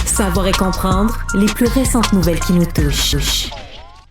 Savoir et comprendre les plus récentes nouvelles qui nous touchent.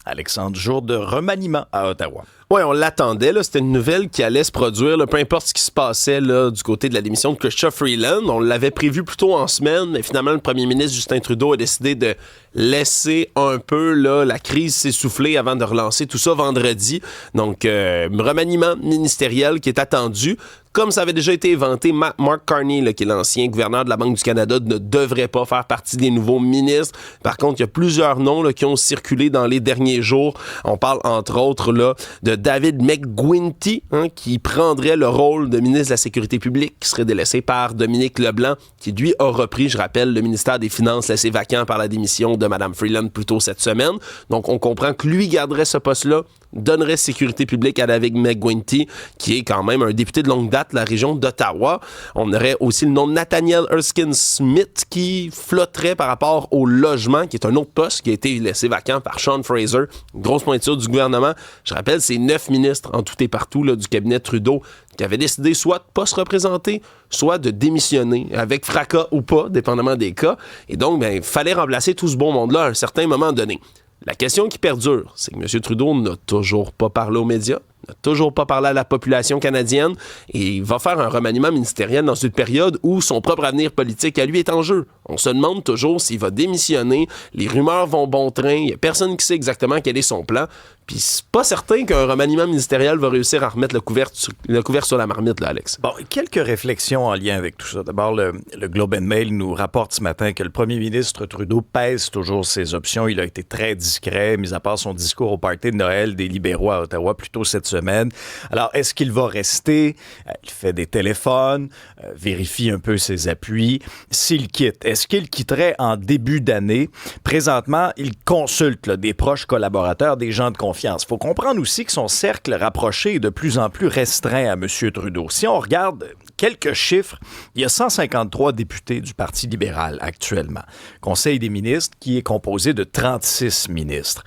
Alexandre, jour de remaniement à Ottawa. Oui, on l'attendait. Là. C'était une nouvelle qui allait se produire, là, peu importe ce qui se passait là, du côté de la démission de Chrystia Freeland. On l'avait prévu plus tôt en semaine, mais finalement, le premier ministre Justin Trudeau a décidé de laisser un peu là, la crise s'essouffler avant de relancer tout ça vendredi. Donc, remaniement ministériel qui est attendu. Comme ça avait déjà été éventé, Mark Carney, là, qui est l'ancien gouverneur de la Banque du Canada, ne devrait pas faire partie des nouveaux ministres. Par contre, il y a plusieurs noms là, qui ont circulé dans les derniers jours. On parle, entre autres, là, de David McGuinty, qui prendrait le rôle de ministre de la Sécurité publique, qui serait délaissé par Dominique Leblanc, qui, lui, a repris, je rappelle, le ministère des Finances laissé vacant par la démission de Mme Freeland plus tôt cette semaine. Donc, on comprend que lui garderait ce poste-là, donnerait sécurité publique à David McGuinty, qui est quand même un député de longue date de la région d'Ottawa. On aurait aussi le nom de Nathaniel Erskine Smith qui flotterait par rapport au logement, qui est un autre poste qui a été laissé vacant par Sean Fraser, une grosse pointure du gouvernement. Je rappelle, c'est 9 ministres en tout et partout là, du cabinet Trudeau qui avaient décidé soit de ne pas se représenter, soit de démissionner, avec fracas ou pas, dépendamment des cas. Et donc, il fallait remplacer tout ce beau monde-là à un certain moment donné. La question qui perdure, c'est que M. Trudeau n'a toujours pas parlé aux médias, n'a toujours pas parlé à la population canadienne et il va faire un remaniement ministériel dans une période où son propre avenir politique à lui est en jeu. On se demande toujours s'il va démissionner, les rumeurs vont bon train, il n'y a personne qui sait exactement quel est son plan. Puis c'est pas certain qu'un remaniement ministériel va réussir à remettre le couvert sur la marmite, là, Alex. Bon, quelques réflexions en lien avec tout ça. D'abord, le Globe and Mail nous rapporte ce matin que le premier ministre Trudeau pèse toujours ses options. Il a été très discret, mis à part son discours au party de Noël des libéraux à Ottawa plus tôt cette semaine. Alors, est-ce qu'il va rester? Il fait des téléphones, vérifie un peu ses appuis. S'il quitte, est-ce qu'il quitterait en début d'année? Présentement, il consulte là, des proches collaborateurs, des gens de confiance. Il faut comprendre aussi que son cercle rapproché est de plus en plus restreint à M. Trudeau. Si on regarde quelques chiffres, il y a 153 députés du Parti libéral actuellement. Conseil des ministres qui est composé de 36 ministres.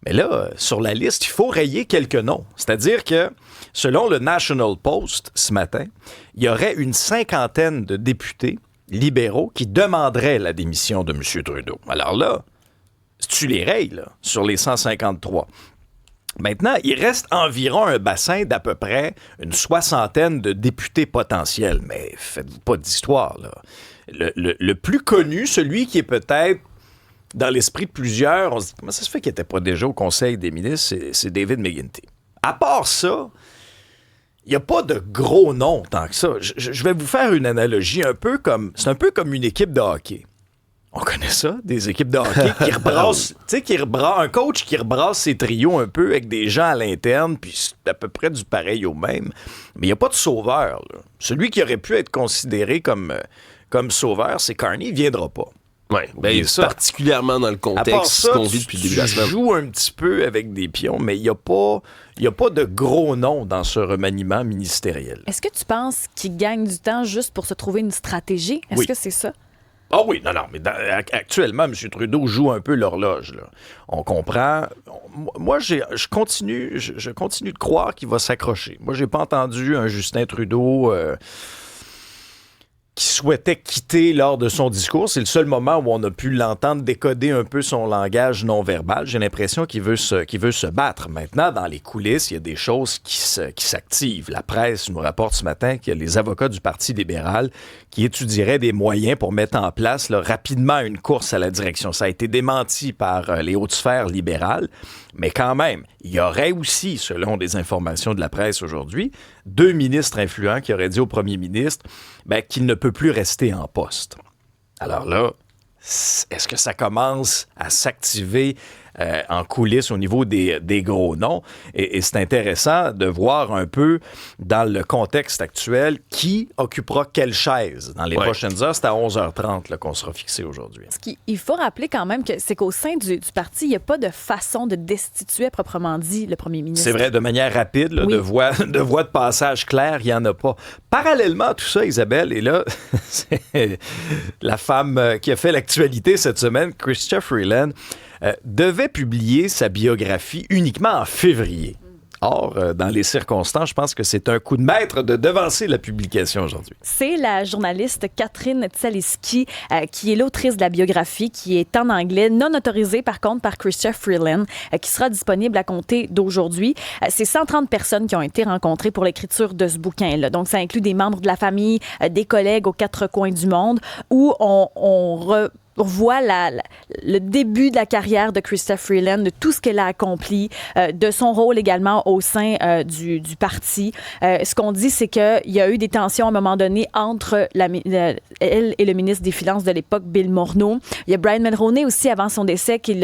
Mais là, sur la liste, il faut rayer quelques noms. C'est-à-dire que, selon le National Post ce matin, il y aurait une 50aine de députés libéraux qui demanderaient la démission de M. Trudeau. Alors là, tu les rayes, là, sur les 153. Maintenant, il reste environ un bassin d'à peu près une 60aine de députés potentiels. Mais faites-vous pas d'histoire, là. Le plus connu, celui qui est peut-être dans l'esprit de plusieurs, on se dit, comment ça se fait qu'il n'était pas déjà au Conseil des ministres, c'est David McGuinty. À part ça, il n'y a pas de gros noms tant que ça. Je vais vous faire une analogie c'est un peu comme une équipe de hockey. On connaît ça, des équipes de hockey qui rebrassent, un coach qui rebrasse ses trios un peu avec des gens à l'interne, puis c'est à peu près du pareil au même. Mais il n'y a pas de sauveur, là. Celui qui aurait pu être considéré comme sauveur, c'est Carney, il ne viendra pas. Oui, particulièrement dans le contexte qu'on vit depuis le début de la semaine. Tu joues un petit peu avec des pions, mais il n'y a pas de gros noms dans ce remaniement ministériel. Est-ce que tu penses qu'il gagne du temps juste pour se trouver une stratégie? Est-ce que c'est ça? Ah oui, non, mais actuellement, M. Trudeau joue un peu l'horloge, là. On comprend. Moi, je continue de croire qu'il va s'accrocher. Moi, j'ai pas entendu un Justin Trudeau qui souhaitait quitter lors de son discours. C'est le seul moment où on a pu l'entendre décoder un peu son langage non-verbal. J'ai l'impression qu'il veut se battre. Maintenant, dans les coulisses, il y a des choses qui s'activent. La presse nous rapporte ce matin qu'il y a les avocats du Parti libéral qui étudieraient des moyens pour mettre en place là, rapidement une course à la direction. Ça a été démenti par les hautes sphères libérales, mais quand même, il y aurait aussi, selon des informations de la presse aujourd'hui, 2 ministres influents qui auraient dit au premier ministre qu'il ne peut plus rester en poste. Alors là, est-ce que ça commence à s'activer en coulisses au niveau des gros noms? Et c'est intéressant de voir un peu dans le contexte actuel qui occupera quelle chaise dans les prochaines heures. C'est à 11h30 là, qu'on sera fixé aujourd'hui. Il faut rappeler quand même que c'est qu'au sein du parti, il n'y a pas de façon de destituer proprement dit le premier ministre. C'est vrai, de manière rapide, là, de voie de passage claire, il n'y en a pas. Parallèlement à tout ça, Isabelle, et là, c'est la femme qui a fait l'actualité cette semaine, Chrystia Freeland, devait publier sa biographie uniquement en février. Or, dans les circonstances, je pense que c'est un coup de maître de devancer la publication aujourd'hui. C'est la journaliste Catherine Zaliski qui est l'autrice de la biographie, qui est en anglais, non autorisée par contre par Chrystia Freeland, qui sera disponible à compter d'aujourd'hui. C'est 130 personnes qui ont été rencontrées pour l'écriture de ce bouquin-là. Donc, ça inclut des membres de la famille, des collègues aux quatre coins du monde, où on voit le début de la carrière de Chrystia Freeland, de tout ce qu'elle a accompli, de son rôle également au sein du parti. Ce qu'on dit, c'est qu'il y a eu des tensions à un moment donné entre elle et le ministre des Finances de l'époque, Bill Morneau. Il y a Brian Mulroney aussi, avant son décès, qui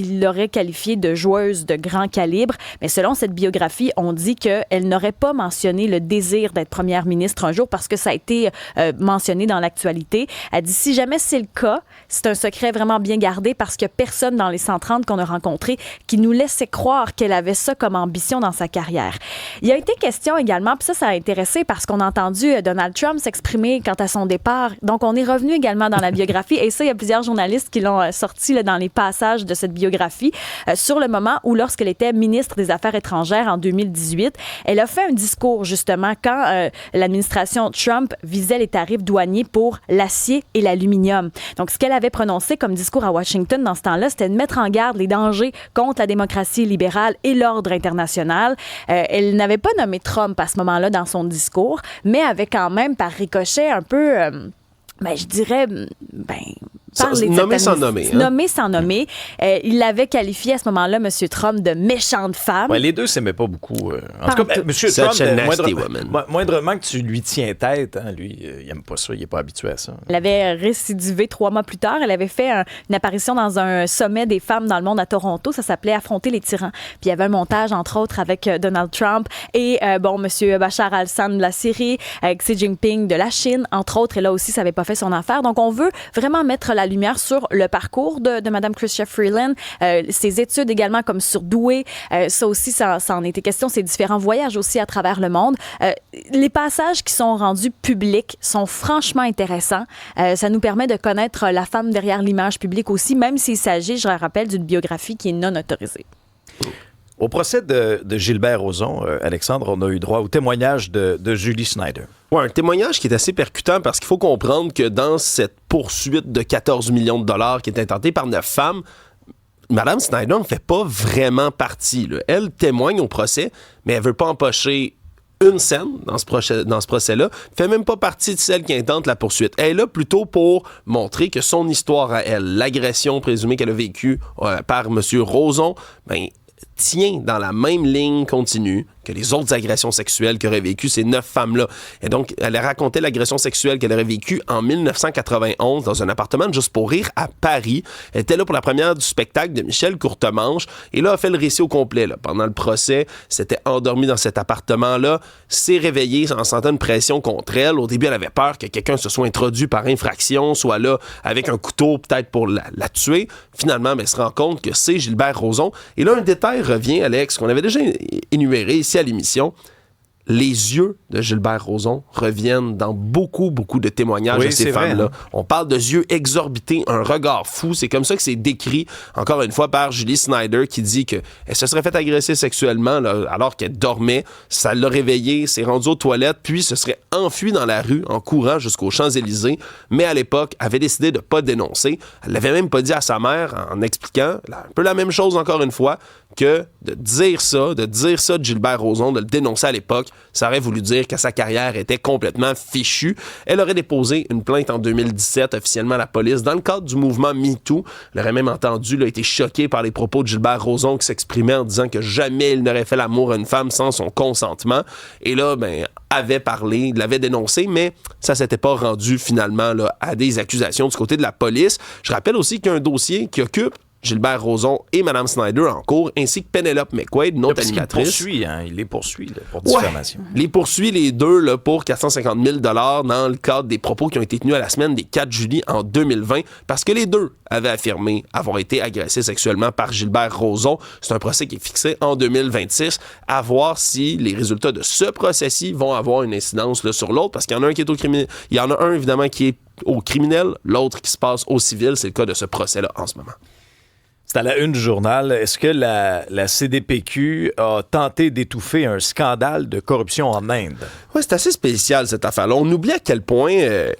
l'aurait qualifiée de joueuse de grand calibre. Mais selon cette biographie, on dit qu'elle n'aurait pas mentionné le désir d'être première ministre un jour parce que ça a été mentionné dans l'actualité. Elle dit, si jamais c'est le cas, c'est un secret vraiment bien gardé parce qu'il n'y a personne dans les 130 qu'on a rencontrés qui nous laissait croire qu'elle avait ça comme ambition dans sa carrière. Il y a été question également, puis ça a intéressé parce qu'on a entendu Donald Trump s'exprimer quant à son départ. Donc, on est revenu également dans la biographie et ça, il y a plusieurs journalistes qui l'ont sorti là, dans les passages de cette biographie sur le moment où, lorsqu'elle était ministre des Affaires étrangères en 2018, elle a fait un discours justement quand l'administration Trump visait les tarifs douaniers pour l'acier et l'aluminium. Donc, ce qu'elle avait prononcé comme discours à Washington dans ce temps-là, c'était de mettre en garde les dangers contre la démocratie libérale et l'ordre international. Elle n'avait pas nommé Trump à ce moment-là dans son discours, mais avait quand même par ricochet un peu, je dirais, nommer sans nommer. Hein? Nommer sans nommer. Il l'avait qualifié à ce moment-là, M. Trump, de méchante femme. Ouais, les deux s'aimaient pas beaucoup. En tout cas, M. Trump, moindrement que tu lui tiens tête, hein, lui, il aime pas ça, il est pas habitué à ça. Elle avait récidivé 3 mois plus tard. Elle avait fait une apparition dans un sommet des femmes dans le monde à Toronto. Ça s'appelait « Affronter les tyrans ». Puis il y avait un montage, entre autres, avec Donald Trump et, M. Bachar al-Assad de la Syrie, Xi Jinping de la Chine, entre autres. Et là aussi, ça n'avait pas fait son affaire. Donc, on veut vraiment mettre la lumière sur le parcours de Mme Chrystia Freeland, ses études également comme surdouée. Ça aussi, ça en était question, ses différents voyages aussi à travers le monde. Les passages qui sont rendus publics sont franchement intéressants. Ça nous permet de connaître la femme derrière l'image publique aussi, même s'il s'agit, je le rappelle, d'une biographie qui est non autorisée. Au procès de Gilbert Rozon, Alexandre, on a eu droit au témoignage de Julie Snyder. Oui, un témoignage qui est assez percutant parce qu'il faut comprendre que dans cette poursuite de 14 millions de dollars qui est intentée par 9 femmes, Mme Snyder ne fait pas vraiment partie. Là. Elle témoigne au procès, mais elle ne veut pas empocher une scène dans ce procès-là, fait même pas partie de celle qui intente la poursuite. Elle est là plutôt pour montrer que son histoire à elle, l'agression présumée qu'elle a vécue par M. Rozon, tient dans la même ligne continue que les autres agressions sexuelles qu'auraient vécues ces 9 femmes-là. Et donc, elle a raconté l'agression sexuelle qu'elle aurait vécue en 1991 dans un appartement de Juste pour rire à Paris. Elle était là pour la première du spectacle de Michel Courtemanche et là, a fait le récit au complet. Là. Pendant le procès, s'était endormie dans cet appartement-là, s'est réveillée en sentant une pression contre elle. Au début, elle avait peur que quelqu'un se soit introduit par infraction, soit là avec un couteau peut-être pour la tuer. Finalement, elle se rend compte que c'est Gilbert Rozon. Et là, un détail revient, Alex, qu'on avait déjà énuméré ici à l'émission. Les yeux de Gilbert Rozon reviennent dans beaucoup de témoignages de ces femmes-là. Vrai, hein? On parle de yeux exorbités, un regard fou. C'est comme ça que c'est décrit, encore une fois, par Julie Snyder, qui dit qu'elle se serait fait agresser sexuellement là, alors qu'elle dormait. Ça l'a réveillée, s'est rendue aux toilettes, puis se serait enfuie dans la rue en courant jusqu'aux Champs-Élysées. Mais à l'époque, avait décidé de ne pas dénoncer. Elle l'avait même pas dit à sa mère en expliquant un peu la même chose, encore une fois, que de dire ça de Gilbert Rozon, de le dénoncer à l'époque, ça aurait voulu dire que sa carrière était complètement fichue. Elle aurait déposé une plainte en 2017 officiellement à la police dans le cadre du mouvement MeToo. Elle aurait même été choquée par les propos de Gilbert Rozon qui s'exprimait en disant que jamais il n'aurait fait l'amour à une femme sans son consentement. Et là, avait parlé, l'avait dénoncé, mais ça s'était pas rendu finalement là, à des accusations du côté de la police. Je rappelle aussi qu'il y a un dossier qui occupe Gilbert Rozon et Mme Snyder en cours, ainsi que Penelope McQuaid, une autre animatrice. Il les poursuit là, pour diffamation. Ouais, les poursuit les deux là, pour 450 000 $ dans le cadre des propos qui ont été tenus à la semaine des 4 juillet en 2020, parce que les deux avaient affirmé avoir été agressés sexuellement par Gilbert Rozon. C'est un procès qui est fixé en 2026, à voir si les résultats de ce procès-ci vont avoir une incidence là, sur l'autre, parce qu'il y en a un qui est au criminel, il y en a un évidemment qui est au criminel, l'autre qui se passe au civil. C'est le cas de ce procès-là en ce moment. C'est à la une du journal. Est-ce que la CDPQ a tenté d'étouffer un scandale de corruption en Inde? Oui, c'est assez spécial cette affaire-là. On oublie à quel point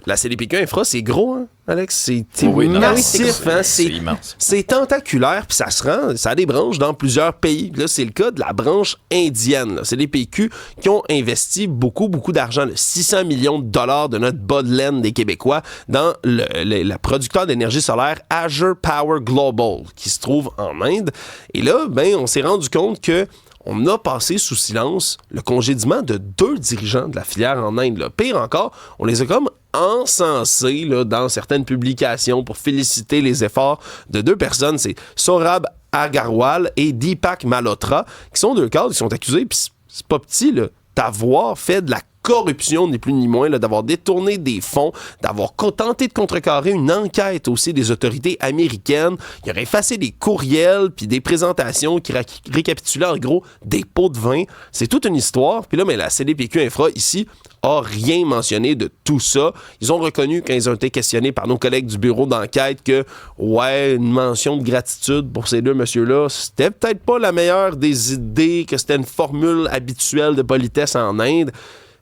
la CDPQ Infra, c'est gros, hein, Alex? C'est massif, hein? C'est immense. C'est tentaculaire, puis ça a des branches dans plusieurs pays. Là, c'est le cas de la branche indienne. C'est des PQ qui ont investi beaucoup d'argent, 600 millions de dollars de notre bas de laine des Québécois dans le producteur d'énergie solaire Azure Power Global, qui se trouve en Inde. Et là, on s'est rendu compte que on a passé sous silence le congédiement de 2 dirigeants de la filière en Inde. Là. Pire encore, on les a comme encensés là, dans certaines publications pour féliciter les efforts de 2 personnes. C'est Saurabh Agarwal et Deepak Malhotra, qui sont 2 cadres qui sont accusés, puis c'est pas petit, là, d'avoir fait de la corruption, ni plus ni moins, là, d'avoir détourné des fonds, d'avoir tenté de contrecarrer une enquête aussi des autorités américaines, qui aurait effacé des courriels puis des présentations qui récapitulaient en gros des pots de vin. C'est toute une histoire. Puis là, la CDPQ Infra, ici, a rien mentionné de tout ça. Ils ont reconnu, quand ils ont été questionnés par nos collègues du bureau d'enquête, que, une mention de gratitude pour ces 2 messieurs-là, c'était peut-être pas la meilleure des idées, que c'était une formule habituelle de politesse en Inde.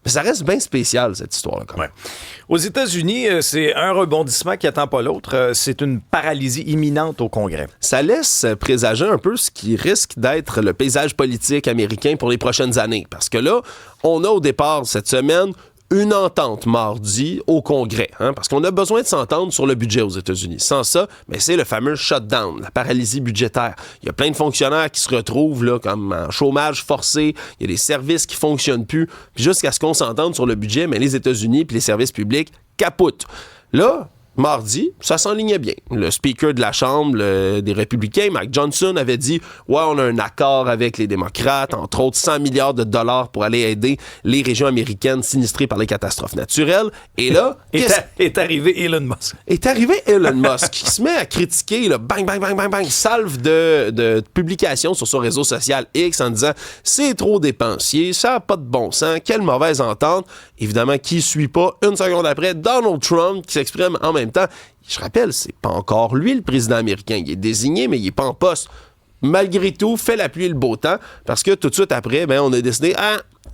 Mais ça reste bien spécial, cette histoire-là. Quand même. Ouais. Aux États-Unis, c'est un rebondissement qui attend pas l'autre. C'est une paralysie imminente au Congrès. Ça laisse présager un peu ce qui risque d'être le paysage politique américain pour les prochaines années. Parce que là, on a au départ, cette semaine, une entente mardi au Congrès, parce qu'on a besoin de s'entendre sur le budget aux États-Unis. Sans ça, c'est le fameux shutdown, la paralysie budgétaire. Il y a plein de fonctionnaires qui se retrouvent là, comme en chômage forcé, il y a des services qui fonctionnent plus, puis jusqu'à ce qu'on s'entende sur le budget, les États-Unis puis les services publics capotent. Là, mardi, ça s'enlignait bien. Le speaker de la Chambre des Républicains, Mike Johnson, avait dit « Ouais, on a un accord avec les démocrates, entre autres 100 milliards de dollars pour aller aider les régions américaines sinistrées par les catastrophes naturelles. » Et là... est arrivé Elon Musk. Est arrivé Elon Musk, qui se met à critiquer, là, bang, bang, bang, bang, bang, salve de publications sur son réseau social X en disant « C'est trop dépensier, ça n'a pas de bon sens, quelle mauvaise entente. » Évidemment, qui suit pas, une seconde après, Donald Trump, qui s'exprime en même temps. Je rappelle, c'est pas encore lui le président américain. Il est désigné, mais il est pas en poste. Malgré tout, fait la pluie et le beau temps, parce que tout de suite après, on a décidé,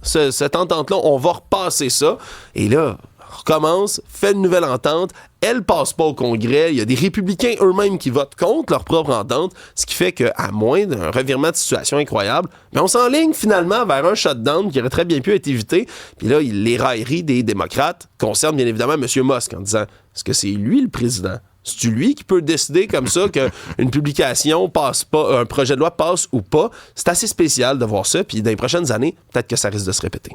cette entente-là, on va repasser ça. Et là, on recommence, fait une nouvelle entente. Elle passe pas au Congrès. Il y a des républicains eux-mêmes qui votent contre leur propre entente, ce qui fait qu'à moins d'un revirement de situation incroyable, on s'enligne finalement vers un shutdown qui aurait très bien pu être évité. Puis là, les railleries des démocrates concernent bien évidemment M. Musk en disant, est-ce que c'est lui le président? C'est lui qui peut décider comme ça qu'une publication passe pas, un projet de loi passe ou pas? C'est assez spécial de voir ça. Puis dans les prochaines années, peut-être que ça risque de se répéter.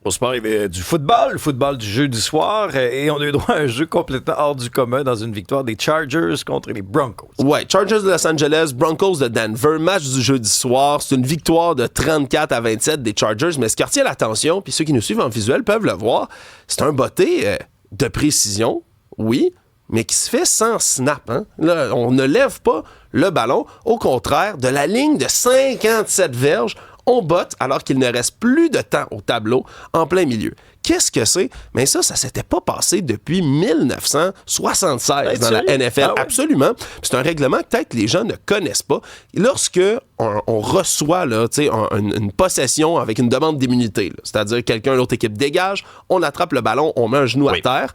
Au sport, il y avait du football, le football du jeudi soir, et on a eu droit à un jeu complètement hors du commun dans une victoire des Chargers contre les Broncos. Ouais, Chargers de Los Angeles, Broncos de Denver, match du jeudi soir. C'est une victoire de 34-27 des Chargers, mais ce qui retient l'attention, puis ceux qui nous suivent en visuel peuvent le voir, c'est un botté de précision, oui, mais qui se fait sans snap. Là, on ne lève pas le ballon. Au contraire, de la ligne de 57 verges, on botte alors qu'il ne reste plus de temps au tableau en plein milieu. Qu'est-ce que c'est? Mais ça s'était pas passé depuis 1976 dans la NFL. Ah ouais? Absolument. C'est un règlement que peut-être les gens ne connaissent pas. Lorsque on reçoit là, une possession avec une demande d'immunité, c'est-à-dire quelqu'un de l'autre équipe dégage, on attrape le ballon, on met un genou à terre,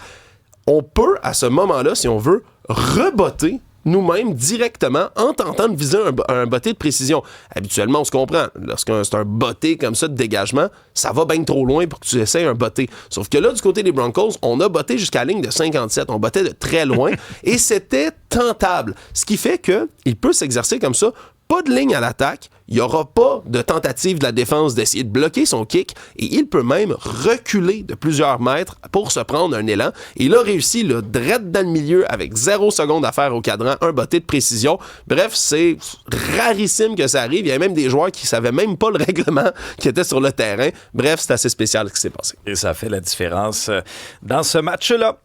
on peut, à ce moment-là, si on veut, rebotter nous-mêmes directement en tentant de viser un botté de précision. Habituellement, on se comprend. Lorsque c'est un botté comme ça de dégagement, ça va bien trop loin pour que tu essaies un botté. Sauf que là, du côté des Broncos, on a botté jusqu'à la ligne de 57. On bottait de très loin et c'était tentable. Ce qui fait qu'il peut s'exercer comme ça. Pas de ligne à l'attaque, il n'y aura pas de tentative de la défense d'essayer de bloquer son kick et il peut même reculer de plusieurs mètres pour se prendre un élan. Et il a réussi là, direct dans le milieu avec 0 seconde à faire au cadran, un botté de précision. Bref, c'est rarissime que ça arrive. Il y a même des joueurs qui ne savaient même pas le règlement qui était sur le terrain. Bref, c'est assez spécial ce qui s'est passé. Et ça fait la différence dans ce match-là.